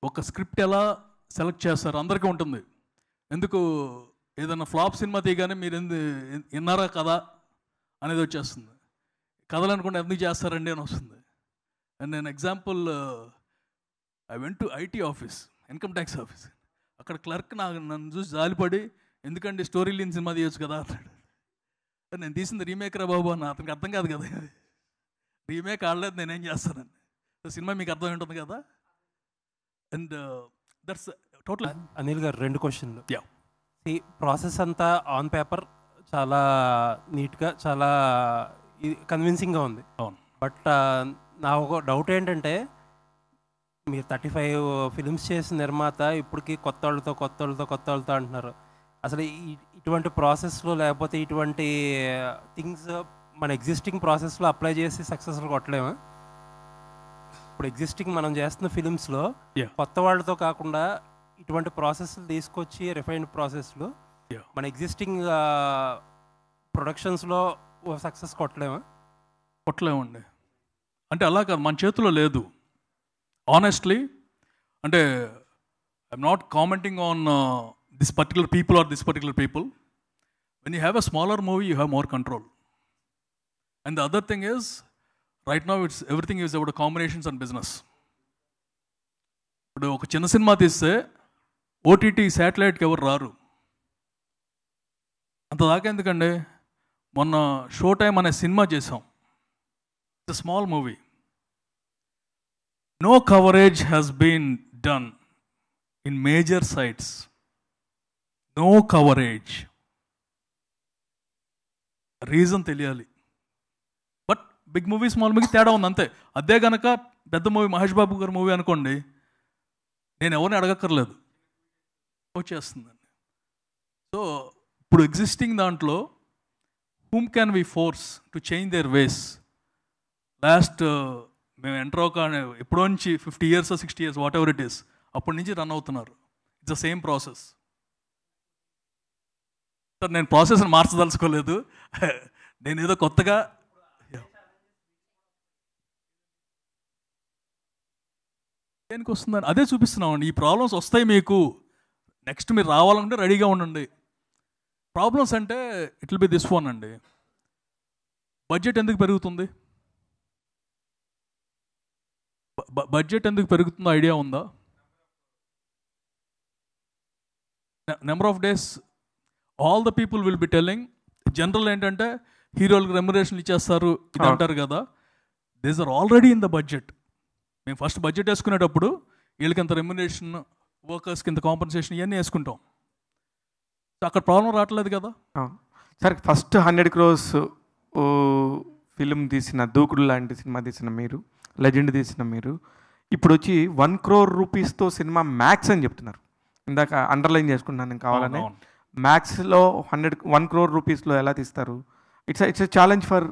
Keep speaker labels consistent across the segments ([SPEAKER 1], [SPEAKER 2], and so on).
[SPEAKER 1] ఒక స్క్రిప్ట్ ఎలా సెలెక్ట్ చేస్తారు అందరికీ ఉంటుంది. ఎందుకు ఏదైనా ఫ్లాప్ సినిమా తీయగానే మీరు విన్నారా కదా అనేది వచ్చేస్తుంది. కథలు అనుకుంటే ఎందుకు చేస్తారండి అని వస్తుంది. అండ్ నేను example, I went to IT office, income tax office. అక్కడ క్లర్క్ నన్ను చూసి జాలిపడి, ఎందుకండి స్టోరీ లేని సినిమా తీయొచ్చు కదా అన్నాడు. నేను తీసింది రీమేక్ రా బాబు అన్న. అతనికి అర్థం కాదు కదా, రీమేక్ ఆడలేదు, నేనేం చేస్తానండి. సినిమా మీకు అర్థమై ఉంటుంది కదా. And that's total.
[SPEAKER 2] అనిల్ గారు 2 క్వశ్చన్లు.
[SPEAKER 1] యా,
[SPEAKER 2] ఈ ప్రాసెస్ అంతా ఆన్ పేపర్ చాలా నీట్గా, చాలా కన్విన్సింగ్గా ఉంది.
[SPEAKER 1] అవును.
[SPEAKER 2] బట్ నా ఒక డౌట్ ఏంటంటే, మీరు 35 ఫిల్మ్స్ చేసిన నిర్మాత ఇప్పటికీ కొత్త వాళ్ళతో అంటున్నారు. అసలు ఇటువంటి ప్రాసెస్లో లేకపోతే ఇటువంటి థింగ్స్ మన ఎగ్జిస్టింగ్ ప్రాసెస్లో అప్లై చేసి సక్సెస్ఫుల్ కొట్టలేమా? ఇప్పుడు ఎగ్జిస్టింగ్ మనం చేస్తున్న ఫిలిమ్స్లో కొత్త వాళ్ళతో కాకుండా ఇటువంటి ప్రాసెస్లు తీసుకొచ్చి రిఫైన్డ్ ప్రాసెస్లు మన ఎగ్జిస్టింగ్ ప్రొడక్షన్స్లో సక్సెస్
[SPEAKER 1] కొట్టలేమండి. అంటే అలా కాదు, మన చేతిలో లేదు. ఆనెస్ట్లీ, అంటే I'm not commenting on this particular people or this particular people. When you have a smaller movie, you have more control. And the other thing is, right now it's everything is about combinations and business. ఇప్పుడు ఒక చిన్న cinema తీస్తే OTT శాటిలైట్కి ఎవరు రారు. అంత దాకా ఎందుకండి, మొన్న షో టైమ్ అనే సినిమా చేసాం. It's a small movie. No coverage has been done in major sites. No coverage. Reason తెలియాలి. బట్ బిగ్ మూవీ స్మాల్ మూవీకి తేడా ఉంది అంతే. అదే కనుక పెద్ద మూవీ, మహేష్ బాబు గారి మూవీ అనుకోండి, నేను ఎవరిని అడగక్కర్లేదు, వచ్చేస్తుందండి. సో ఇప్పుడు ఎగ్జిస్టింగ్ దాంట్లో whom can we force to change their ways? Last మేము ఎంటర్ అవ్వగానే ఎప్పుడో నుంచి 50 years 60 years what ever it is, అప్పటి నుంచి రన్ అవుతున్నారు. It's the same process. Sir నేను ప్రాసెస్ని మార్చదలుచుకోలేదు, నేను ఏదో కొత్తగా దేనికి వస్తుందని అదే చూపిస్తున్నామండి. ఈ ప్రాబ్లమ్స్ వస్తాయి మీకు, నెక్స్ట్ మీరు రావాలంటే రెడీగా ఉండండి. ప్రాబ్లమ్స్ అంటే it will be this one అండి. బడ్జెట్ ఎందుకు పెరుగుతుంది? బడ్జెట్ ఎందుకు పెరుగుతుందో ఐడియా ఉందా? Number of days all the people will be telling. General ఏంటంటే హీరోలకు రెమ్యునరేషన్ ఇచ్చేస్తారు ఇది అంటారు కదా. These are already in the budget. మేము ఫస్ట్ బడ్జెట్ వేసుకునేటప్పుడు వీళ్ళకి ఇంత రెమ్యునరేషన్, వర్కర్స్కి ఇంత కాంపన్సేషన్, ఇవన్నీ వేసుకుంటాం. అక్కడ ప్రాబ్లం రావట్లేదు కదా.
[SPEAKER 3] సార్ ఫస్ట్ 100 crores ఫిలిం తీసిన, దూకుడు లాంటి సినిమా తీసిన మీరు, లెజెండ్ తీసిన మీరు, ఇప్పుడు వచ్చి 1 crore rupeesతో సినిమా మ్యాక్స్ అని చెప్తున్నారు. ఇందాక అండర్లైన్ చేసుకున్నాను నేను కావాలని. మ్యాక్స్లో 1 crore rupeesలో ఎలా తీస్తారు? It's a challenge for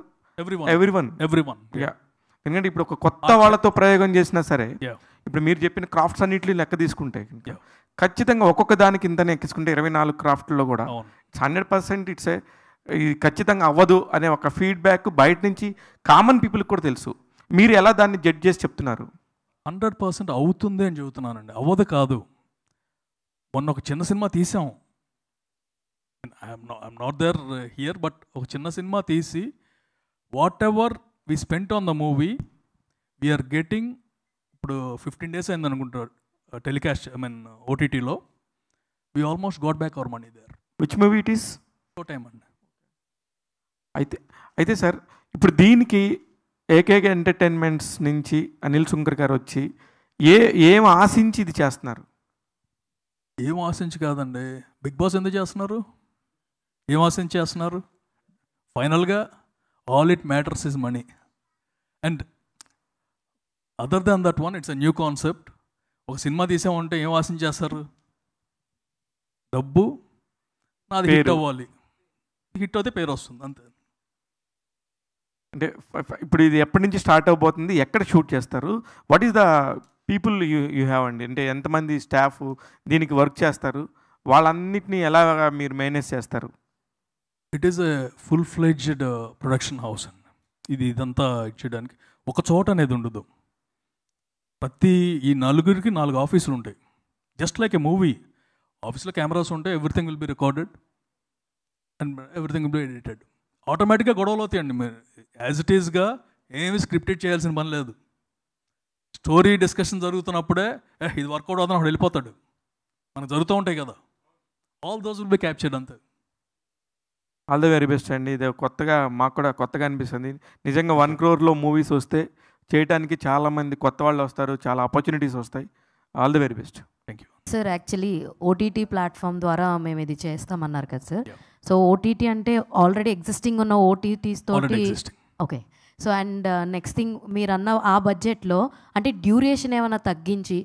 [SPEAKER 3] everyone. Yeah, ఎందుకంటే ఇప్పుడు ఒక కొత్త వాళ్ళతో ప్రయోగం చేసినా సరే, ఇప్పుడు మీరు చెప్పిన క్రాఫ్ట్స్ అన్నింటినీ లెక్క తీసుకుంటే ఖచ్చితంగా ఒక్కొక్క దానికి ఇంతనే ఎక్కించుకుంటే 24 క్రాఫ్ట్లో కూడా 100% ఇట్స్ ఇది ఖచ్చితంగా అవ్వదు అనే ఒక ఫీడ్బ్యాక్ బయట నుంచి కామన్ పీపుల్కి కూడా తెలుసు. మీరు ఎలా దాన్ని జడ్జ్ చేసి చెప్తున్నారు?
[SPEAKER 1] 100% అవుతుంది అని చెబుతున్నానండి, అవ్వదు కాదు. మొన్న ఒక చిన్న సినిమా తీసాం, I'm not there here, but ఒక చిన్న సినిమా తీసి whatever we spent on the movie we're getting, ఇప్పుడు 15 days అయింది అనుకుంటారు టెలికాస్ట్, ఐ మీన్ ఓటీటీలో, we almost got back our money there.
[SPEAKER 3] Which movie it is?
[SPEAKER 1] Show time అండి.
[SPEAKER 3] అయితే సార్ ఇప్పుడు దీనికి ఏకేక ఎంటర్టైన్మెంట్స్ నుంచి అనిల్ సుంకర్ గారు వచ్చి ఏం ఆశించి ఇది చేస్తున్నారు?
[SPEAKER 1] ఏం ఆశించి కాదండి, బిగ్ బాస్ ఎందుకు చేస్తున్నారు? ఏం ఆశించి చేస్తున్నారు? ఫైనల్గా all it matters is money. And other than that one, it's a new concept. ఒక సినిమా తీసామంటే ఏం ఆశించి చేస్తారు? డబ్బు, నాది హిట్ అవ్వాలి, హిట్ అయితే పేరు వస్తుంది అంతే.
[SPEAKER 3] అంటే ఇప్పుడు ఇది ఎప్పటి నుంచి స్టార్ట్ అవబోతుంది? ఎక్కడ షూట్ చేస్తారు? What is the people you have అండి? అంటే ఎంతమంది స్టాఫ్ దీనికి వర్క్ చేస్తారు? వాళ్ళన్నిటినీ ఎలా మీరు మేనేజ్ చేస్తారు?
[SPEAKER 1] It is a full fledged production house అండి. ఇదంతా ఇచ్చేయడానికి ఒక చోట అనేది ఉండదు. ప్రతి ఈ నలుగురికి 4 ఆఫీసులు ఉంటాయి. జస్ట్ లైక్ ఏ మూవీ. ఆఫీస్లో కెమెరాస్ ఉంటాయి, everything will be recorded and everything will be edited. ఆటోమేటిక్గా గొడవలు అవుతాయండి. మీరు యాజ్ ఇట్ ఈస్గా ఏమి స్క్రిప్టెడ్ చేయాల్సిన పని లేదు. స్టోరీ డిస్కషన్ జరుగుతున్నప్పుడే ఇది వర్కౌట్ అవుతుంది, అప్పుడు వెళ్ళిపోతాడు. మనకు జరుగుతూ ఉంటాయి కదా, all those will be captured అంతే.
[SPEAKER 3] ఆల్ ద వెరీ బెస్ట్ అండి. ఇది కొత్తగా మాకు కూడా కొత్తగా అనిపిస్తుంది. నిజంగా 1 crore మూవీస్ వస్తే చేయడానికి చాలామంది కొత్త వాళ్ళు వస్తారు, చాలా ఆపర్చునిటీస్ వస్తాయి. All the very best.
[SPEAKER 1] Thank you
[SPEAKER 4] sir. Actually OTT platform ద్వారా మేము ఇది చేస్తామన్నారు కదా సార్.
[SPEAKER 1] Yeah.
[SPEAKER 4] సో ఓటీటీ అంటే ఆల్రెడీ ఎగ్జిస్టింగ్ ఉన్న ఓటీటీస్
[SPEAKER 1] ఆల్రెడీ
[SPEAKER 4] తోటి.
[SPEAKER 1] Existing.
[SPEAKER 4] Okay. So and next thing మీరు అన్న ఆ బడ్జెట్లో అంటే డ్యూరేషన్ ఏమైనా తగ్గించి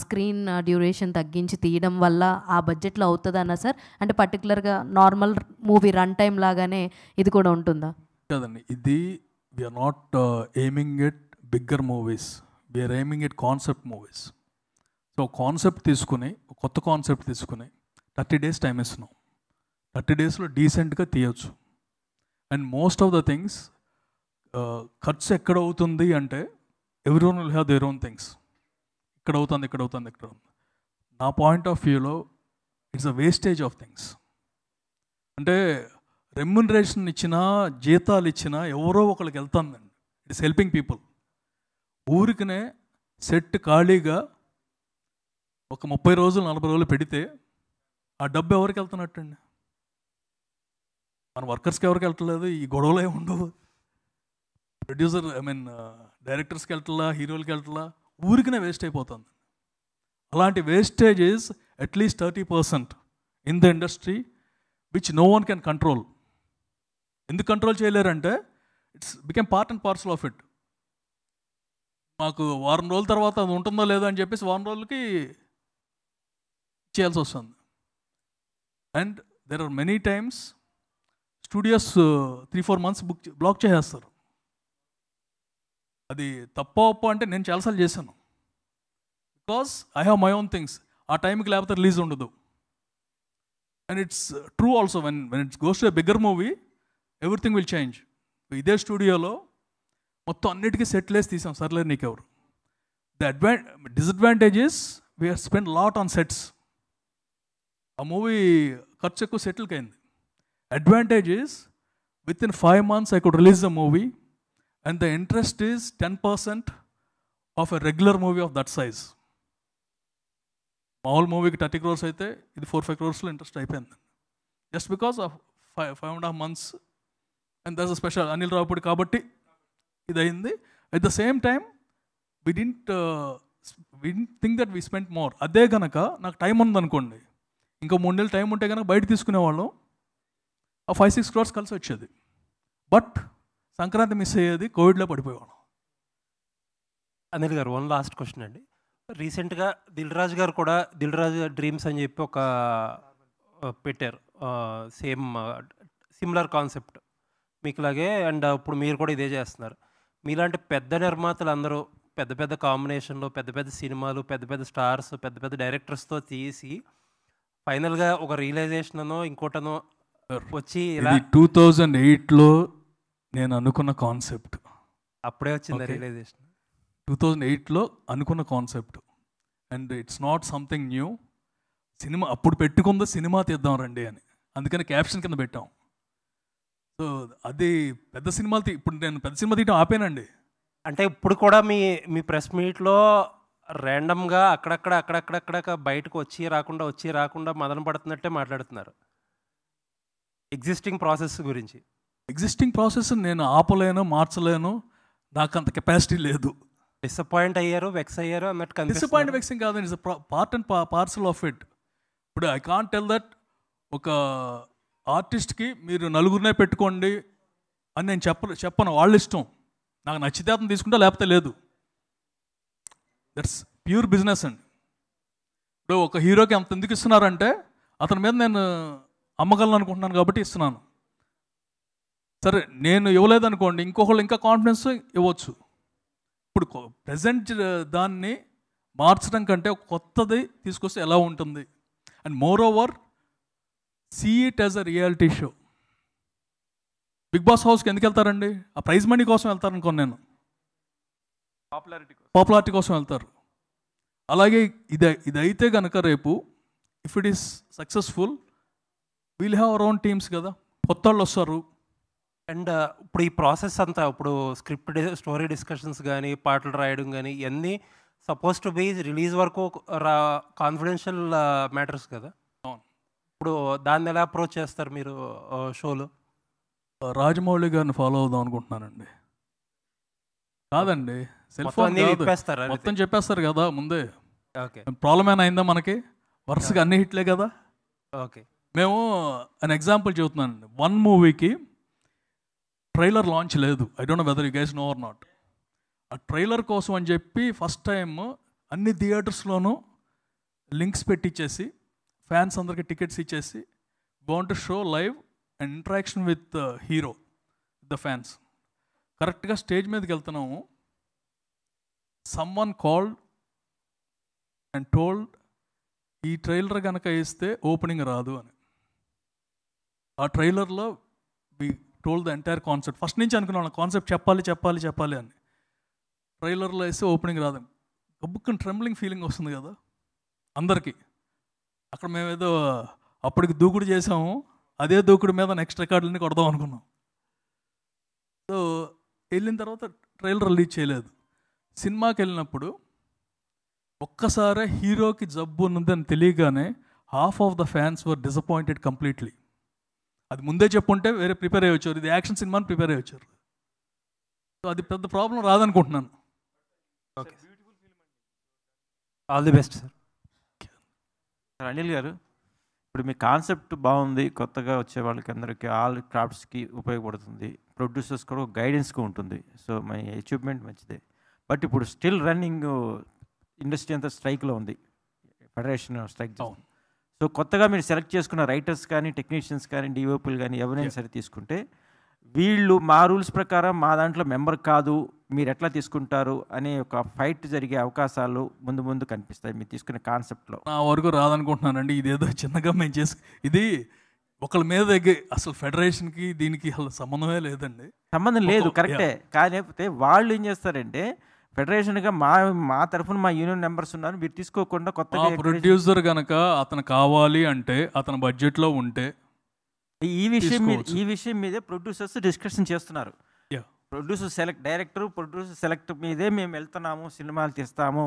[SPEAKER 4] స్క్రీన్ డ్యూరేషన్ తగ్గించి తీయడం వల్ల ఆ బడ్జెట్లో అవుతుందన్నా సార్? అంటే పర్టికులర్గా నార్మల్ మూవీ రన్ టైం లాగానే ఇది కూడా ఉంటుందా?
[SPEAKER 1] కదండి, ఇది we're not aiming at bigger movies, we're aiming at concept movies. So concept తీసుకుని, కొత్త కాన్సెప్ట్ తీసుకుని 30 days టైం ఇస్తున్నాం. 30 daysలో డీసెంట్గా తీయచ్చు. And most of the things ఖర్చు ఎక్కడ అవుతుంది అంటే everyone will have their own things. ఇక్కడ అవుతుంది, ఇక్కడ అవుతుంది, ఇక్కడ అవుతుంది. నా పాయింట్ ఆఫ్ వ్యూలో it's a wastage of things. అంటే రెమ్యునరేషన్ ఇచ్చినా, జీతాలు ఇచ్చినా ఎవరో ఒకరికి వెళ్తుందండి. It's helping people. ఊరికనే సెట్ ఖాళీగా ఒక 30 రోజులు 40 రోజులు పెడితే ఆ డబ్బు ఎవరికి వెళ్తున్నట్టండి? మన వర్కర్స్కి ఎవరికి వెళ్ళట్లేదు, ఈ గొడవలు ఏమి ఉండవు. ప్రొడ్యూసర్ డైరెక్టర్స్కి వెళ్ళట్లా, హీరోలకి వెళ్ళట్లా, ఊరికనే వేస్ట్ అయిపోతుంది. అలాంటి wastage is at least 30% in the industry which no one can control. ఎందుకు కంట్రోల్ చేయలేరంటే it's become part and parcel of it. మాకు వారం రోజుల తర్వాత అది ఉంటుందో లేదో అని చెప్పేసి వారం రోజులకి చేయాల్సి వస్తుంది. And there are many times studios 3-4 months block చేసేస్తారు. అది తప్ప అంటే నేను చాలాసార్లు చేశాను. Because I have my own things. ఆ టైంకి లేకపోతే రిలీజ్ ఉండదు. And it's true also when it's goes to a bigger movie everything will change. ఇదే స్టూడియోలో మొత్తం అన్నిటికీ సెట్లేసి తీసాం, సర్లే నీకెవరు. Disadvantage is we have spend lot on sets. ఆ మూవీ ఖర్చు ఎక్కువ సెటిల్కి అయింది. Advantage is with in 5 months I could release the movie and the interest is 10% of a regular movie of that size. మామూలు మూవీకి 30 crores అయితే ఇది 4-5 crores interest అయిపోయింది. Just because of 5.5 months and that's a special Anil Ravipudi కాబట్టి ఇది అయింది. At the same time we didn't think that we spend more. అదే కనుక నాకు టైం ఉందనుకోండి, ఇంకా 3 నెలలు టైం ఉంటే కనుక బయట తీసుకునేవాళ్ళం, ఆ 5-6 crores కలిసి వచ్చేది. బట్ సంక్రాంతి మిస్ అయ్యేది, కోవిడ్లో పడిపోయేవాళ్ళం.
[SPEAKER 2] అనిల్ గారు, వన్ లాస్ట్ క్వశ్చన్ అండి. రీసెంట్గా దిల్ రాజు గారు కూడా దిల్ రాజు డ్రీమ్స్ అని చెప్పి ఒక పెట్టారు, సేమ్ సిమిలర్ కాన్సెప్ట్ మీకులాగే. అండ్ ఇప్పుడు మీరు కూడా ఇదే చేస్తున్నారు. మీలాంటి పెద్ద నిర్మాతలు అందరూ పెద్ద పెద్ద కాంబినేషన్లో పెద్ద పెద్ద సినిమాలు, పెద్ద పెద్ద స్టార్స్, పెద్ద పెద్ద డైరెక్టర్స్తో తీసి ఫైనల్గా ఒక రియలైజేషన్ అనో ఇంకోటనో వచ్చి
[SPEAKER 1] 2008లో నేను అనుకున్న కాన్సెప్ట్.
[SPEAKER 2] అప్పుడే వచ్చింది రియలైజేషన్.
[SPEAKER 1] 2008లో అనుకున్న concept. And it's not something new. Cinema అప్పుడు పెట్టుకుందో సినిమా తీద్దాం రండి అని, అందుకని క్యాప్షన్ కింద పెట్టాం. సో అది పెద్ద సినిమాలు ఇప్పుడు నేను పెద్ద సినిమా తీయడం ఆపేనండి.
[SPEAKER 2] అంటే ఇప్పుడు కూడా మీ ప్రెస్ మీట్లో ర్యాండమ్గా అక్కడక్కడ బయటకు వచ్చి రాకుండా మదన పడుతున్నట్టే మాట్లాడుతున్నారు ఎగ్జిస్టింగ్ ప్రాసెస్ గురించి.
[SPEAKER 1] ఎగ్జిస్టింగ్ ప్రాసెస్ నేను ఆపలేను, మార్చలేను, నాకు అంత కెపాసిటీ లేదు.
[SPEAKER 2] డిసప్పాయింట్ అయ్యారు, వెక్స్ అయ్యారు అన్నట్టు.
[SPEAKER 1] డిసప్పాయింట్, వెక్సింగ్ కాదండి, it's part and parcel of it. ఇప్పుడు ఐ కాంట్ టెల్ దట్ ఒక ఆర్టిస్ట్కి మీరు 4 పెట్టుకోండి అని నేను చెప్పను. వాళ్ళ ఇష్టం. నాకు నచ్చితే అతను తీసుకుంటా, లేకపోతే లేదు. దట్స్ ప్యూర్ బిజినెస్ అండి. ఇప్పుడు ఒక హీరోకి అంత ఎందుకు ఇస్తున్నారంటే అతని మీద నేను అమ్మగలను అనుకుంటున్నాను కాబట్టి ఇస్తున్నాను. సరే నేను ఇవ్వలేదనుకోండి, ఇంకొకళ్ళు ఇంకా కాన్ఫిడెన్స్ ఇవ్వచ్చు. ఇప్పుడు ప్రజెంట్ దాన్ని మార్చడం కంటే ఒక కొత్తది తీసుకొస్తే ఎలా ఉంటుంది. And moreover see it as a reality show. Bigg Boss హౌస్కి ఎందుకు వెళ్తారండి? ఆ ప్రైజ్ మనీ కోసం వెళ్తారనుకోను నేను. పాపులారిటీ కోసం వెళ్తారు. అలాగే ఇదైతే కనుక రేపు if it is successful will have our own teams కదా, కొత్త వాళ్ళు వస్తారు.
[SPEAKER 2] అండ్ ఇప్పుడు ఈ ప్రాసెస్ అంతా ఇప్పుడు స్క్రిప్ట్ స్టోరీ డిస్కషన్స్ కానీ పాటలు రాయడం కానీ ఇవన్నీ సపోజ్ టు బీ రిలీజ్ వరకు కాన్ఫిడెన్షియల్ మ్యాటర్స్ కదా.
[SPEAKER 1] అవును.
[SPEAKER 2] ఇప్పుడు దాన్ని ఎలా అప్రోచ్ చేస్తారు మీరు షోలో?
[SPEAKER 1] రాజమౌళి గారిని ఫాలో అవుదాం అనుకుంటున్నానండి. కాదండి, సెల్
[SPEAKER 2] మొత్తం
[SPEAKER 1] ఫోన్
[SPEAKER 2] అన్నీ
[SPEAKER 1] కాదు.
[SPEAKER 2] విప్పేస్తారా?
[SPEAKER 1] మొత్తం చెప్పేస్తారు కదా ముందే.
[SPEAKER 2] ఓకే
[SPEAKER 1] ప్రాబ్లం ఏమైనా అయిందా మనకి? వరుసగా అన్ని హిట్లే కదా.
[SPEAKER 2] ఓకే.
[SPEAKER 1] మేము అన్ ఎగ్జాంపుల్ చెబుతున్నానండి. వన్ మూవీకి ట్రైలర్ లాంచ్ లేదు. I don't know whether you guys know or not. ఆ ట్రైలర్ కోసం అని చెప్పి ఫస్ట్ టైం అన్ని థియేటర్స్లోనూ లింక్స్ పెట్టించేసి ఫ్యాన్స్ అందరికి టికెట్స్ ఇచ్చేసి want to show live and interaction with hero the fans. కరెక్ట్గా స్టేజ్ మీదకి వెళ్తున్నాము. సమ్వన్ కాల్డ్ అండ్ టోల్డ్ ఈ ట్రైలర్ కనుక ఇస్తే ఓపెనింగ్ రాదు అని. ఆ ట్రైలర్లో we told the entire concept. First నుంచి అనుకున్నాను కాన్సెప్ట్ చెప్పాలి అని. ట్రైలర్లో వేస్తే ఓపెనింగ్ రాదు. గబ్బుక్కుని ట్రెంబ్లింగ్ ఫీలింగ్ వస్తుంది కదా అందరికీ. అక్కడ మేమేదో అప్పటికి దూకుడు చేసాము, అదే దూకుడు మీద నెక్స్ట్ రికార్డులన్నీ కొడదాం అనుకున్నాం. సో వెళ్ళిన తర్వాత ట్రైలర్ రిలీజ్ చేయలేదు. సినిమాకి వెళ్ళినప్పుడు ఒక్కసారి హీరోకి జబ్బు ఉన్నదని తెలియగానే half of the fans were disappointed completely. అది ముందే చెప్పుంటే వేరే ప్రిపేర్ అయ్యి వచ్చారు. ఇది యాక్షన్ సినిమాని ప్రిపేర్ అయ్యి వచ్చారు. సో అది పెద్ద ప్రాబ్లం రాదనుకుంటున్నాను.
[SPEAKER 2] Okay, all the best sir.
[SPEAKER 5] Anil గారు, ఇప్పుడు మీ కాన్సెప్ట్ బాగుంది, కొత్తగా వచ్చే వాళ్ళకి అందరికీ ఆల్ క్రాఫ్ట్స్కి ఉపయోగపడుతుంది, ప్రొడ్యూసర్స్ కూడా గైడెన్స్గా ఉంటుంది. సో మై అచీవ్మెంట్ మంచిదే. బట్ ఇప్పుడు స్టిల్ రన్నింగ్ ఇండస్ట్రీ అంతా స్ట్రైక్లో ఉంది, ఫెడరేషన్ స్ట్రైక్. సో కొత్తగా మీరు సెలెక్ట్ చేసుకున్న రైటర్స్ కానీ టెక్నీషియన్స్ కానీ డిఓపీలు కానీ ఎవరైనా సరే తీసుకుంటే వీళ్ళు మా రూల్స్ ప్రకారం మా దాంట్లో మెంబర్ కాదు, మీరు ఎట్లా తీసుకుంటారు అనే ఒక ఫైట్ జరిగే అవకాశాలు ముందు కనిపిస్తాయి మీరు తీసుకునే కాన్సెప్ట్లో.
[SPEAKER 1] నా వరకు రాదనుకుంటున్నానండి. ఇదేదో చిన్నగా మేము ఇది ఒకళ్ళ మీద అసలు ఫెడరేషన్కి దీనికి అసలు సంబంధమే లేదండి.
[SPEAKER 5] సంబంధం లేదు, కరెక్టే. కాకపోతే వాళ్ళు ఏం చేస్తారంటే ఫెడరేషన్గా మా తరఫున మా యూనియన్ మెంబర్స్ ఉన్నారు, మీరు తీసుకోకుండా కొత్తగా
[SPEAKER 1] ప్రొడ్యూసర్ కనుక అతను కావాలి అంటే అతని బడ్జెట్లో ఉంటే
[SPEAKER 5] ఈ విషయం మీదే ప్రొడ్యూసర్స్ డిస్కషన్ చేస్తున్నారు. ప్రొడ్యూసర్ సెలెక్ట్ మీదే మేము వెళ్తున్నాము, సినిమాలు తీస్తాము,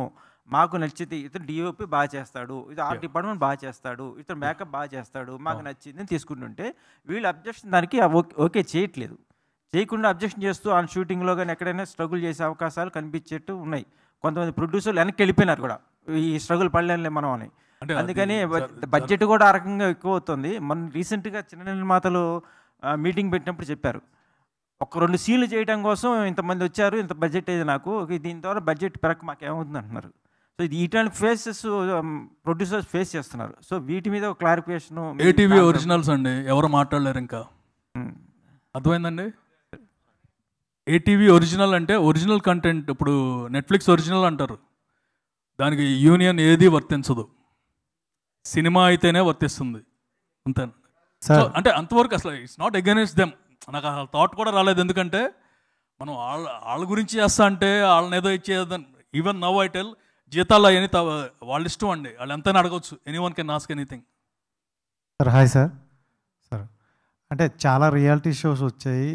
[SPEAKER 5] మాకు నచ్చితే ఇతను డిఓపి బాగా చేస్తాడు, ఇది ఆర్ట్ డిపార్ట్మెంట్ బాగా చేస్తాడు, ఇతను మేకప్ బాగా చేస్తాడు, మాకు నచ్చింది తీసుకుంటుంటే వీళ్ళు అబ్జెక్షన్ దానికి ఓకే చేయట్లేదు. చేయకుండా అబ్జెక్షన్ చేస్తూ ఆ షూటింగ్లో కానీ ఎక్కడైనా స్ట్రగుల్ చేసే అవకాశాలు కనిపించేట్టు ఉన్నాయి. కొంతమంది ప్రొడ్యూసర్లు వెనక్కి వెళ్ళిపోయినారు కూడా, ఈ స్ట్రగుల్ పడలేనులే మనం అని. అందుకని బడ్జెట్ కూడా ఆ రకంగా ఎక్కువ అవుతుంది. మన రీసెంట్గా చిన్న నిర్మాతలు మీటింగ్ పెట్టినప్పుడు చెప్పారు, ఒక 2 సీన్లు చేయడం కోసం ఇంతమంది వచ్చారు, ఇంత బడ్జెట్ అయ్యేది నాకు, దీని ద్వారా బడ్జెట్ పెరగ మాకేమవుతుంది అంటున్నారు. సో ఇది ఇట్లాంటి ఫేసెస్ ప్రొడ్యూసర్స్ ఫేస్ చేస్తున్నారు. సో వీటి మీద ఒక క్లారిఫికేషన్.
[SPEAKER 1] ఏటీవీ ఒరిజినల్స్ అండి, ఎవరు మాట్లాడలేరు ఇంకా. అర్థమైందండి? ఏటీవీ ఒరిజినల్ అంటే ఒరిజినల్ కంటెంట్. ఇప్పుడు నెట్ఫ్లిక్స్ ఒరిజినల్ అంటారు, దానికి యూనియన్ ఏది వర్తించదు, సినిమా అయితేనే వర్తిస్తుంది అంతే. అంటే అంతవరకు అసలు ఇట్స్ నాట్ అగైనెస్ట్ దెమ్. నాకు అసలు థాట్ కూడా రాలేదు. ఎందుకంటే మనం వాళ్ళ గురించి చేస్తా అంటే వాళ్ళని ఏదో ఇచ్చేదని. ఈవెన్ నవ్ ఐ టెల్, జీతాలు అవన్నీ వాళ్ళ ఇష్టం అండి, వాళ్ళు ఎంతైనా అడగవచ్చు. Anyone can ask anything.
[SPEAKER 6] Sir hi sir. అంటే చాలా రియాలిటీ షోస్ వచ్చాయి,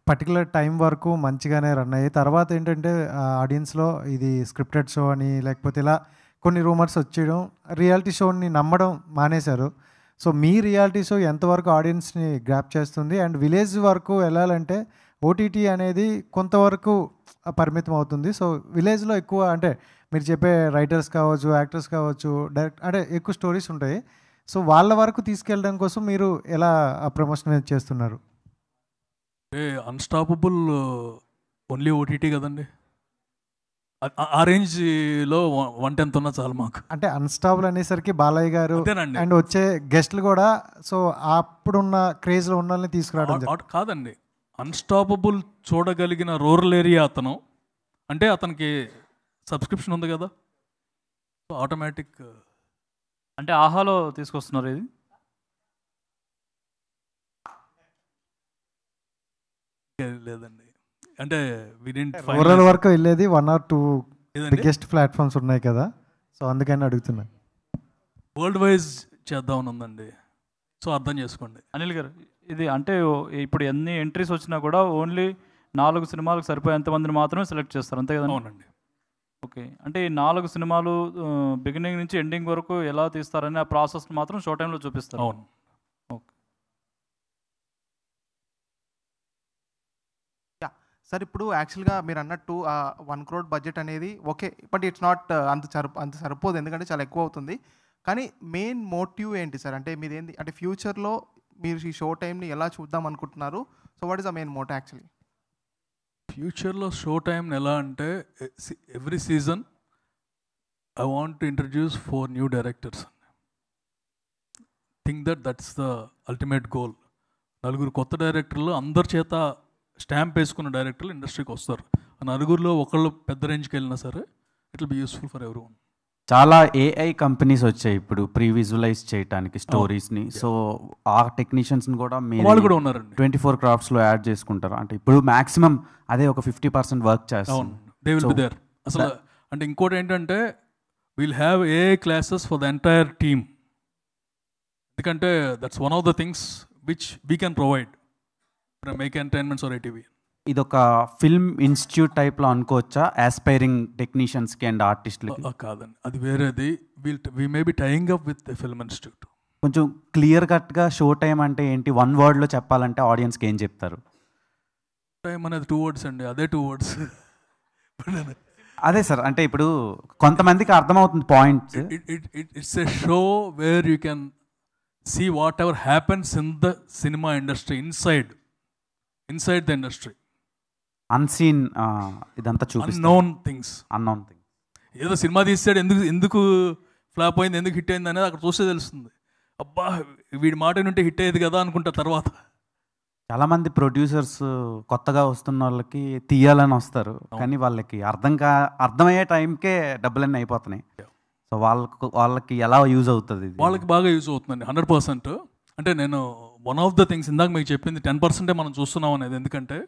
[SPEAKER 6] పర్టికులర్ టైం వరకు మంచిగానే రన్ అయ్యాయి. తర్వాత ఏంటంటే ఆడియన్స్లో ఇది స్క్రిప్టెడ్ షో అని లేకపోతే ఇలా కొన్ని రూమర్స్ వచ్చేయడం, రియాలిటీ షోని నమ్మడం మానేశారు. సో మీ రియాలిటీ షో ఎంతవరకు ఆడియన్స్ని గ్రాప్ చేస్తుంది? అండ్ విలేజ్ వరకు వెళ్ళాలంటే ఓటీటీ అనేది కొంతవరకు పరిమితం అవుతుంది. సో విలేజ్లో ఎక్కువ అంటే మీరు చెప్పే రైటర్స్ కావచ్చు, యాక్టర్స్ కావచ్చు, డైరెక్ట్ అంటే ఎక్కువ స్టోరీస్ ఉంటాయి. సో వాళ్ళ వరకు తీసుకెళ్ళడం కోసం మీరు ఎలా ప్రమోషన్ చేస్తున్నారు?
[SPEAKER 1] అన్స్టాపబుల్ ఓన్లీ ఓటీటీ కదండి, ఆ రేంజ్లో 1/10 ఉన్నా చాలు మాకు.
[SPEAKER 6] అంటే అన్స్టాపబుల్ అనేసరికి బాలయ్య గారు అండ్ వచ్చే గెస్ట్లు కూడా సో అప్పుడున్న క్రేజ్లో ఉన్న వాళ్ళని తీసుకురావడం
[SPEAKER 1] కాదండి. అన్స్టాపబుల్ చూడగలిగిన రూరల్ ఏరియా అతను అంటే అతనికి సబ్స్క్రిప్షన్ ఉంది కదా, సో ఆటోమేటిక్.
[SPEAKER 7] అంటే ఆహాలో తీసుకొస్తున్నారు ఇది?
[SPEAKER 1] లేదండి, అంటే we didn't
[SPEAKER 6] రూరల్
[SPEAKER 1] finalize.
[SPEAKER 6] వరకు వెళ్ళేది 1 or 2
[SPEAKER 1] ఏదండి?
[SPEAKER 6] బిగ్గెస్ట్ ప్లాట్ఫామ్స్ ఉన్నాయి కదా, సో అందుకని అడుగుతున్నా.
[SPEAKER 1] వరల్డ్ వైజ్ చేద్దామని ఉందండి, సో అర్థం చేసుకోండి.
[SPEAKER 7] అనిల్ గారు, ఇది అంటే ఇప్పుడు ఎన్ని ఎంట్రీస్ వచ్చినా కూడా ఓన్లీ 4 సినిమాలకు సరిపోయేంత మందిని మాత్రమే సెలెక్ట్ చేస్తారు, అంతే కదా?
[SPEAKER 1] అవునండి.
[SPEAKER 7] ఓకే, అంటే ఈ 4 సినిమాలు బిగినింగ్ నుంచి ఎండింగ్ వరకు ఎలా తీస్తారని ఆ ప్రాసెస్ మాత్రం షో టైంలో చూపిస్తారు.
[SPEAKER 1] అవును.
[SPEAKER 7] ఓకే
[SPEAKER 8] సార్, ఇప్పుడు యాక్చువల్గా మీరు అన్నట్టు 1 crore బడ్జెట్ అనేది ఓకే, బట్ ఇట్స్ నాట్ అంత సరిపోదు, ఎందుకంటే చాలా ఎక్కువ అవుతుంది. కానీ మెయిన్ మోటివ్ ఏంటి సార్? అంటే మీది ఏంటి, అంటే ఫ్యూచర్లో మీరు ఈ షో టైంని ఎలా చూద్దాం అనుకుంటున్నారు? So what is the main motive actually?
[SPEAKER 1] ఫ్యూచర్లో షో టైంని ఎలా అంటే every season I want to introduce 4 new directors. Think that's the ultimate goal. 4 కొత్త డైరెక్టర్లు, అందరి చేత స్టాంప్ వేసుకున్న డైరెక్టర్లు ఇండస్ట్రీకి వస్తారు. ఆ 4 ఒకళ్ళు పెద్ద రేంజ్కి వెళ్ళినా సరే it will be useful for every one.
[SPEAKER 9] చాలా ఏఐ కంపెనీస్ వచ్చాయి ఇప్పుడు ప్రీ విజువలైజ్ చేయడానికి స్టోరీస్ని. సో ఆ టెక్నీషియన్స్ని కూడా
[SPEAKER 1] వాళ్ళు కూడా ఉన్నారండి.
[SPEAKER 9] 24 craftsలో యాడ్ చేసుకుంటారు. అంటే ఇప్పుడు మాక్సిమం అదే ఒక 50% వర్క్ చేస్తాం.
[SPEAKER 1] They will be there. అసలు అంటే ఇంకోటి ఏంటంటే will have AI classes for the entire team. ఎందుకంటే that's one of the things which we can provide from Make Entertainments or ITV.
[SPEAKER 9] ఇదొక ఫిల్మ్ ఇన్స్టిట్యూట్ టైప్లో అనుకోవచ్చా ఆస్పైరింగ్ టెక్నీషియన్స్కి అండ్ ఆర్టిస్టులకి?
[SPEAKER 1] కాదండి, అది వేరేది. We may be tying up with film institute.
[SPEAKER 9] కొంచెం క్లియర్ కట్గా షో టైం అంటే ఏంటి, 1 wordలో చెప్పాలంటే ఆడియన్స్కి ఏం చెప్తారు?
[SPEAKER 1] టైం అనేది 2 words అండి, అదే 2 words.
[SPEAKER 9] అదే సార్, అంటే ఇప్పుడు కొంతమందికి అర్థమవుతుంది points.
[SPEAKER 1] It's a show where you can see whatever happens in the cinema industry inside the industry.
[SPEAKER 9] Unseen ఇదంతా చూపిస్తారు.
[SPEAKER 1] Unknown things.
[SPEAKER 9] ఏదో
[SPEAKER 1] సినిమా తీసాడు, ఎందుకు ఫ్లాప్ అయింది, ఎందుకు హిట్ అయింది అనేది అక్కడ చూస్తే తెలుస్తుంది. అబ్బా వీడి మాట నుంటే హిట్ అయ్యేది కదా అనుకుంటా. తర్వాత
[SPEAKER 9] చాలామంది ప్రొడ్యూసర్స్ కొత్తగా వస్తున్న వాళ్ళకి తీయాలని వస్తారు, కానీ వాళ్ళకి అర్థమయ్యే టైంకే డబ్బులన్నీ అయిపోతున్నాయి. సో వాళ్ళకి ఎలా యూజ్ అవుతుంది?
[SPEAKER 1] వాళ్ళకి బాగా యూజ్ అవుతుందండి, 100%. అంటే నేను వన్ ఆఫ్ ద థింగ్స్ ఇందాక మీకు చెప్పింది 10% మనం చూస్తున్నాం అనేది. ఎందుకంటే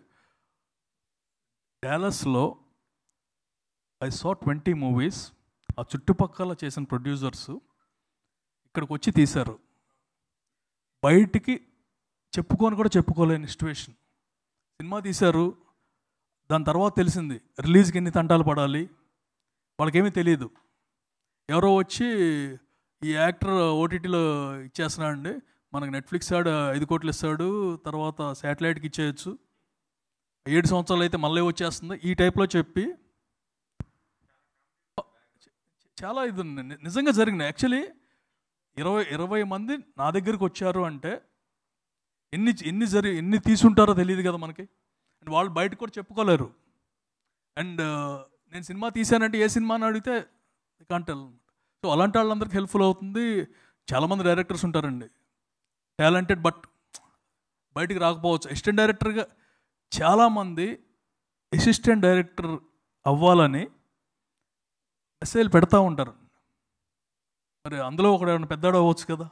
[SPEAKER 1] డాలస్లో ఐ సా 20 movies. ఆ చుట్టుపక్కల చేసిన ప్రొడ్యూసర్స్ ఇక్కడికి వచ్చి తీశారు. బయటికి చెప్పుకోలేని సిచ్యువేషన్. సినిమా తీశారు, దాని తర్వాత తెలిసింది రిలీజ్కి ఎన్ని తంటాలు పడాలి, వాళ్ళకేమీ తెలియదు. ఎవరో వచ్చి ఈ యాక్టర్ ఓటీటీలో ఇచ్చేస్తున్నాడండి, మనకు నెట్ఫ్లిక్స్ ఆడు 5 కోట్లు ఇస్తాడు, తర్వాత శాటిలైట్కి ఇచ్చేయచ్చు, 7 సంవత్సరాలు అయితే మళ్ళీ వచ్చేస్తుంది, ఈ టైప్లో చెప్పి చాలా ఇది నిజంగా జరిగినాయి. యాక్చువల్లీ 20 మంది నా దగ్గరికి వచ్చారు అంటే ఎన్ని తీసుంటారో తెలియదు కదా మనకి. అండ్ వాళ్ళు బయటకు కూడా చెప్పుకోలేరు. అండ్ నేను సినిమా తీశానంటే ఏ సినిమా అని అడిగితే కాంటెల్. సో అలాంటి వాళ్ళందరికీ హెల్ప్ఫుల్ అవుతుంది. చాలామంది డైరెక్టర్స్ ఉంటారండి టాలెంటెడ్, బట్ బయటికి రాకపోవచ్చు. అసిస్టెంట్ డైరెక్టర్గా చాలామంది అసిస్టెంట్ డైరెక్టర్ అవ్వాలని మెసేజ్లు పెడతా ఉంటారు. మరి అందులో ఒకడు పెద్దాడు అవ్వచ్చు కదా.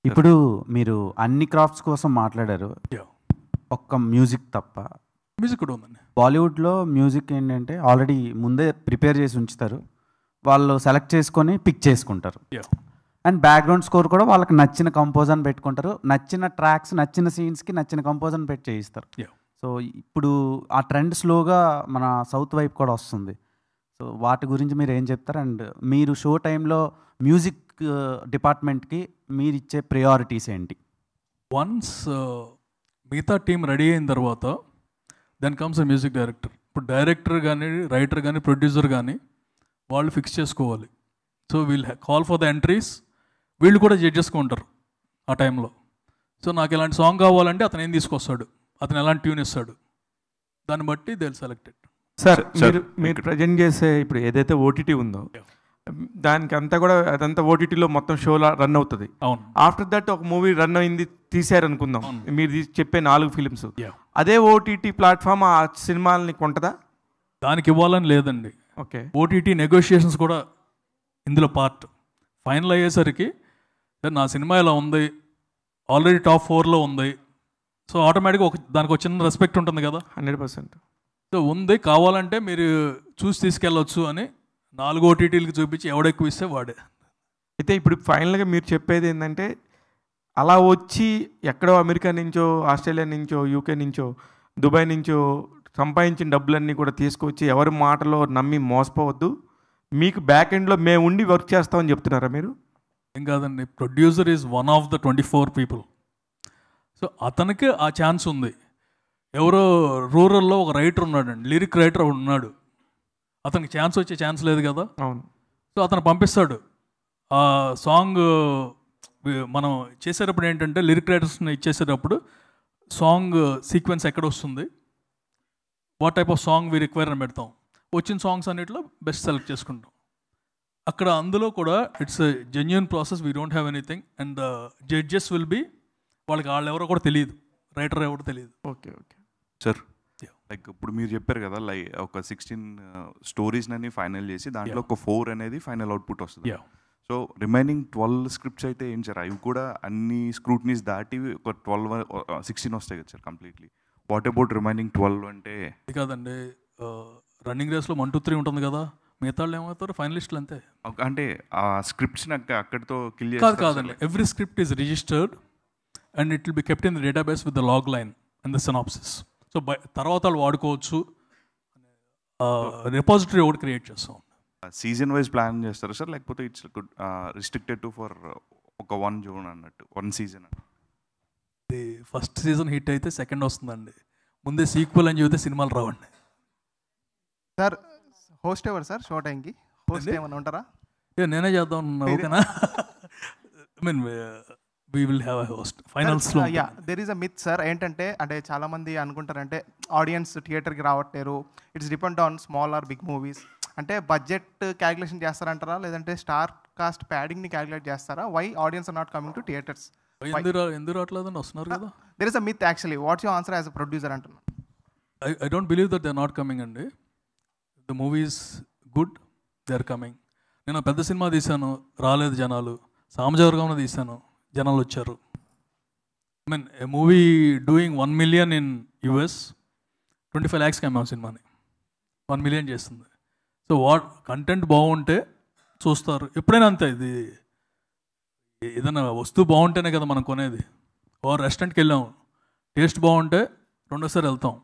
[SPEAKER 9] ఇప్పుడు మీరు అన్ని క్రాఫ్ట్స్ కోసం మాట్లాడారు, ఒక్క మ్యూజిక్ తప్ప.
[SPEAKER 1] మ్యూజిక్ కూడా ఉందండి.
[SPEAKER 9] బాలీవుడ్లో మ్యూజిక్ ఏంటంటే ఆల్రెడీ ముందే ప్రిపేర్ చేసి ఉంచుతారు, వాళ్ళు సెలెక్ట్ చేసుకొని పిక్ చేసుకుంటారు. అండ్ బ్యాక్గ్రౌండ్ స్కోర్ కూడా వాళ్ళకి నచ్చిన కంపోజర్ని పెట్టుకుంటారు, నచ్చిన ట్రాక్స్ నచ్చిన సీన్స్కి నచ్చిన కంపోజర్ని పెట్టి చేయిస్తారు. సో ఇప్పుడు ఆ ట్రెండ్ స్లోగా మన సౌత్ వైపు కూడా వస్తుంది. సో వాటి గురించి మీరు ఏం చెప్తారు? అండ్ మీరు షో టైంలో మ్యూజిక్ డిపార్ట్మెంట్కి మీరు ఇచ్చే ప్రయారిటీస్ ఏంటి?
[SPEAKER 1] వన్స్ మిగతా టీం రెడీ అయిన తర్వాత then comes a music director. ఇప్పుడు డైరెక్టర్ కానీ రైటర్ కానీ ప్రొడ్యూసర్ కానీ వాళ్ళు ఫిక్స్ చేసుకోవాలి. So we'll call for the entries, వీళ్ళు కూడా జడ్జెస్గా ఉంటారు ఆ టైంలో. సో నాకు ఇలాంటి సాంగ్ కావాలంటే అతను ఏం తీసుకొస్తాడు, అతను ఎలాంటి ట్యూన్ ఇస్తాడు, దాన్ని బట్టి దే విల్ సెలెక్టెడ్.
[SPEAKER 3] సార్ మీరు ప్రజెంట్ చేసే ఇప్పుడు ఏదైతే ఓటీటీ ఉందో దానికి అంతా కూడా అదంతా ఓటీటీలో మొత్తం షోలో రన్ అవుతుంది.
[SPEAKER 1] అవును.
[SPEAKER 3] ఆఫ్టర్ దట్ ఒక మూవీ రన్ అయింది తీసారనుకుందాం, మీరు చెప్పే 4 ఫిలిమ్స్, అదే ఓటీటీ ప్లాట్ఫామ్ ఆ సినిమాలని కొంటదా?
[SPEAKER 1] దానికి ఇవ్వాలని లేదండి.
[SPEAKER 3] ఓకే,
[SPEAKER 1] ఓటీటీ నెగోషియేషన్స్ కూడా ఇందులో పార్ట్. ఫైనల్ అయ్యేసరికి నా సినిమా ఇలా ఉంది, ఆల్రెడీ టాప్ 4లో ఉంది, సో ఆటోమేటిక్గా దానికి ఒక చిన్న రెస్పెక్ట్ ఉంటుంది కదా.
[SPEAKER 3] 100%.
[SPEAKER 1] సో ఉంది, కావాలంటే మీరు చూసి తీసుకెళ్ళొచ్చు అని 4 OTTలకి చూపించి ఎవడెక్కువ ఇస్తే వాడే.
[SPEAKER 3] అయితే ఇప్పుడు ఫైనల్గా మీరు చెప్పేది ఏంటంటే అలా వచ్చి ఎక్కడో అమెరికా నుంచో, ఆస్ట్రేలియా నుంచో, యూకే నుంచో, దుబాయ్ నుంచో సంపాదించిన డబ్బులన్నీ కూడా తీసుకొచ్చి ఎవరి మాటలో నమ్మి మోసపోవద్దు, మీకు బ్యాక్ ఎండ్లో మేము ఉండి వర్క్ చేస్తామని చెప్తున్నారా మీరు?
[SPEAKER 1] ఏం కాదండి, producer is one of the 24 people. So అతనికి ఆ ఛాన్స్ ఉంది. ఎవరో రూరల్లో ఒక రైటర్ ఉన్నాడండి, లిరిక్ రైటర్ ఉన్నాడు, అతనికి ఛాన్స్ వచ్చే ఛాన్స్ లేదు కదా.
[SPEAKER 3] అవును.
[SPEAKER 1] సో అతను పంపిస్తాడు ఆ సాంగ్. మనం చేసేటప్పుడు ఏంటంటే లిరిక్ రైటర్స్ని ఇచ్చేసేటప్పుడు సాంగ్ సీక్వెన్స్ ఎక్కడ వస్తుంది, what type of song we require అని పెడతాం. వచ్చిన సాంగ్స్ అన్నిటిలో బెస్ట్ సెలెక్ట్ చేసుకుంటాం. అక్కడ అందులో కూడా it's genuine process, we don't have anything. And the judges will be, వాళ్ళకి వాళ్ళు ఎవరో కూడా తెలియదు, రైటర్ ఎవరో తెలియదు.
[SPEAKER 3] Okay okay
[SPEAKER 10] sir. లైక్ ఇప్పుడు మీరు చెప్పారు కదా, లైక్ ఒక 16 స్టోరీస్ని ఫైనల్ చేసి దాంట్లో ఒక 4 అనేది ఫైనల్ అవుట్పుట్ వస్తుంది. సో రిమైనింగ్ 12 స్క్రిప్ట్స్ అయితే ఏం సార్, అవి కూడా అన్ని స్క్రూట్నీస్ దాటి ఒక 16 వస్తాయి కదా sir completely. What about remaining 12 అంటే?
[SPEAKER 1] కాదండి, రన్నింగ్ రేస్లో 1, 2, 3 ఉంటుంది కదా, మిగతా వాళ్ళు ఏమవుతారు ఫైనలిస్టులు అంతే.
[SPEAKER 10] అంటే ఆ స్క్రిప్ట్స్ని అక్కడితో కిల్
[SPEAKER 1] కాదండి, every script is registered and it will be kept in the database with the log line and the synopsis. So తర్వాత వాళ్ళు వాడుకోవచ్చు. రిపాజిటరీ ఒకటి క్రియేట్ చేస్తాం.
[SPEAKER 10] సీజన్ వైజ్ ప్లాన్ చేస్తారు సార్, లేకపోతే ఇట్స్ రిస్ట్రిక్టెడ్ టు ఫర్ ఒక 1 zone అన్నట్టు, 1 season?
[SPEAKER 1] ఇది ఫస్ట్ సీజన్ హిట్ అయితే సెకండ్ వస్తుందండి, ముందే సీక్వెల్ అని చెబితే సినిమాలు రావండి.
[SPEAKER 8] సార్ హోస్ట్ ఎవరు సార్ షో టైంకి? హోస్ట్ ఏమైనా ఉంటారా?
[SPEAKER 1] నేనే చేద్దాం అనుకున్నా. ఓకేనా? I mean we will have a host finals లో.
[SPEAKER 8] Yeah, there is a myth sir. ఏంటంటే అంటే చాలామంది అనుకుంటారంటే ఆడియన్స్ థియేటర్కి రావట్లేరు, it's depend on small or big movies. అంటే బడ్జెట్ క్యాలిక్యులేషన్ చేస్తారంటారా, లేదంటే స్టార్ కాస్ట్ ప్యాడింగ్ని క్యాలిక్యులేట్ చేస్తారా? Why audience are not coming to theatres?
[SPEAKER 1] ఎందుకు రావట్లేదని వస్తున్నారు కదా.
[SPEAKER 8] There is a myth actually. What's your answer as a producer అంటున్నాను.
[SPEAKER 1] I don't believe that they are not coming అండి. The movie is good, they are coming. నేను పెద్ద cinema తీశాను, రాలేదు జనాలు. సామజవర్గంలో తీశాను, జనాలు వచ్చారు. I mean A movie doing 1 million in US, 25 lakhs అమ్మాం సినిమాని, 1 million చేస్తుంది. సో కంటెంట్ బాగుంటే చూస్తారు. ఎప్పుడైనా అంతే, ఇది ఏదైనా వస్తువు బాగుంటేనే కదా మనం కొనేది. రెస్టారెంట్కి వెళ్ళాము, టేస్ట్ బాగుంటే రెండోసారి వెళ్తాం,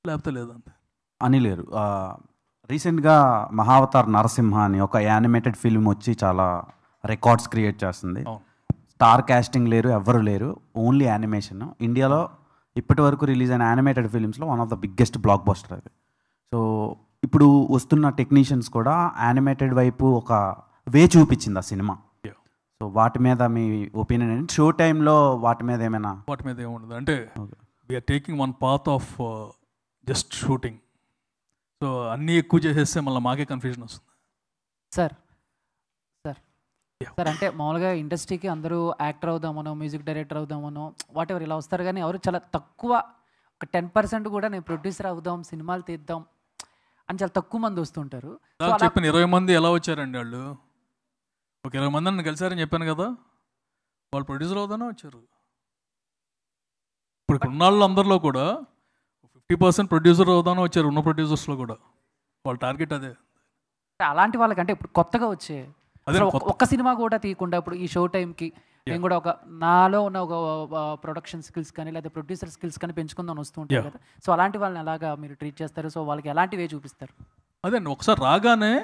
[SPEAKER 1] లేకపోతే లేదంతే.
[SPEAKER 9] అనిల్ గారు, రీసెంట్గా మహావతార్ నరసింహ అని ఒక యానిమేటెడ్ ఫిల్మ్ వచ్చి చాలా రికార్డ్స్ క్రియేట్ చేస్తుంది. స్టార్ కాస్టింగ్ లేరు, ఎవ్వరు లేరు, ఓన్లీ యానిమేషన్. ఇండియాలో ఇప్పటి వరకు రిలీజ్ అయిన యానిమేటెడ్ ఫిల్మ్స్లో one of the biggest blockbuster అది. సో ఇప్పుడు వస్తున్న టెక్నీషియన్స్ కూడా యానిమేటెడ్ వైపు ఒక వే చూపించింది ఆ సినిమా. సో వాటి మీద మీ ఒపీనియన్ ఏంటి? షో టైంలో వాటి మీద ఏమైనా?
[SPEAKER 1] వాటి మీద ఏముండదు అంటే, we're taking one path of just shooting. So అన్నీ ఎక్కువ చేసేస్తే మళ్ళీ మాకే కన్ఫ్యూజన్ వస్తుంది.
[SPEAKER 11] సార్ అంటే మామూలుగా ఇండస్ట్రీకి అందరూ యాక్టర్ అవుదామనో, మ్యూజిక్ డైరెక్టర్ అవుదామనో, వాట్ ఎవర్ ఇలా వస్తారు, కానీ ఎవరు చాలా తక్కువ, ఒక 10% కూడా నేను ప్రొడ్యూసర్ అవుదాం, సినిమాలు తీద్దాం అని చాలా తక్కువ మంది వస్తుంటారు.
[SPEAKER 1] చెప్పిన 20 మంది ఎలా వచ్చారండి? వాళ్ళు ఒక 20 మంది నన్ను కలిసారని చెప్పాను కదా, వాళ్ళు ప్రొడ్యూసర్ అవుదానే వచ్చారు. ఇప్పుడు ఉన్న వాళ్ళు అందరిలో కూడా 50% ప్రొడ్యూసర్ అవుదానే వచ్చారు, ఉన్న ప్రొడ్యూసర్స్లో కూడా. వాళ్ళ టార్గెట్ అదే.
[SPEAKER 11] అలాంటి వాళ్ళకంటే ఇప్పుడు కొత్తగా వచ్చే ఒక్క సినిమా కూడా తీయకుండా ఇప్పుడు ఈ షో టైంకి నేను కూడా ఒక నాలో ఉన్న ఒక ప్రొడక్షన్ స్కిల్స్ కానీ లేదా ప్రొడ్యూసర్ స్కిల్స్ కానీ పెంచుకుందాం వస్తూ ఉంటాయి కదా. సో అలాంటి వాళ్ళని ఎలాగా మీరు ట్రీట్ చేస్తారు? సో వాళ్ళకి ఎలాంటివే చూపిస్తారు?
[SPEAKER 1] అదే అండి, ఒకసారి రాగానే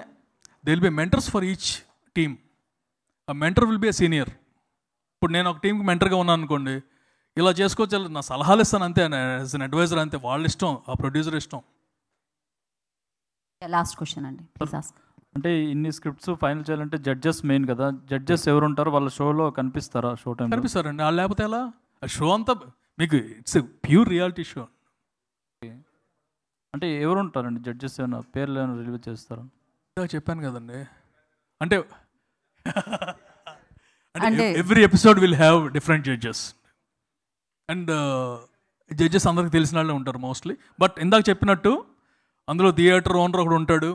[SPEAKER 1] they will be mentors for each team. ఆ mentor will be a senior. ఇప్పుడు నేను ఒక టీంకి మెంటర్గా ఉన్నాను అనుకోండి, ఇలా చేసుకోవచ్చు, నా సలహాలు ఇస్తాను అంతే, యాజ్ అన్ అడ్వైజర్ అంతే. వాళ్ళ ఇష్టం, ఆ ప్రొడ్యూసర్ ఇష్టం.
[SPEAKER 12] లాస్ట్ క్వశ్చన్ అండి, ప్లీజ్ ఆస్క్.
[SPEAKER 7] అంటే ఇన్ని స్క్రిప్ట్స్ ఫైనల్ చేయాలంటే జడ్జెస్ మెయిన్ కదా. జడ్జెస్ ఎవరు ఉంటారో వాళ్ళ షోలో కనిపిస్తారా? Show time
[SPEAKER 1] కనిపిస్తారండి. వాళ్ళు లేకపోతే ఎలా? షో అంతా మీకు it's a pure reality show.
[SPEAKER 7] అంటే ఎవరు ఉంటారండి జడ్జెస్? ఏమైనా పేర్లు ఏమైనా రిలీవ్ చేస్తారా?
[SPEAKER 1] చెప్పాను కదండి, అంటే every episode will have different judges. And judges అందరికి తెలిసిన వాళ్ళే ఉంటారు మోస్ట్లీ. బట్ ఇందాక చెప్పినట్టు అందులో థియేటర్ ఓనర్ ఒకడు ఉంటాడు,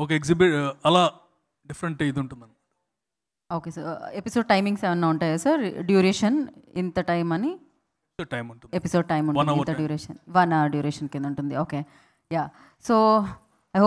[SPEAKER 1] ఒక ఎగ్జిబిట్, అలా డిఫరెంట్ ఇది ఉంటుంది.
[SPEAKER 12] ఓకే సార్, ఎపిసోడ్ టైమింగ్స్ ఏమన్నా ఉంటాయా సార్? డ్యూరేషన్ ఇంత టైం అని?
[SPEAKER 1] టైం ఉంటుంది.
[SPEAKER 12] ఎపిసోడ్ టైం
[SPEAKER 1] 1
[SPEAKER 12] ఉంటుంది,
[SPEAKER 1] hour
[SPEAKER 12] ఇంత
[SPEAKER 1] time.
[SPEAKER 12] డ్యూరేషన్ 1 hour డ్యూరేషన్ కింద ఉంటుంది. Okay, yeah. సో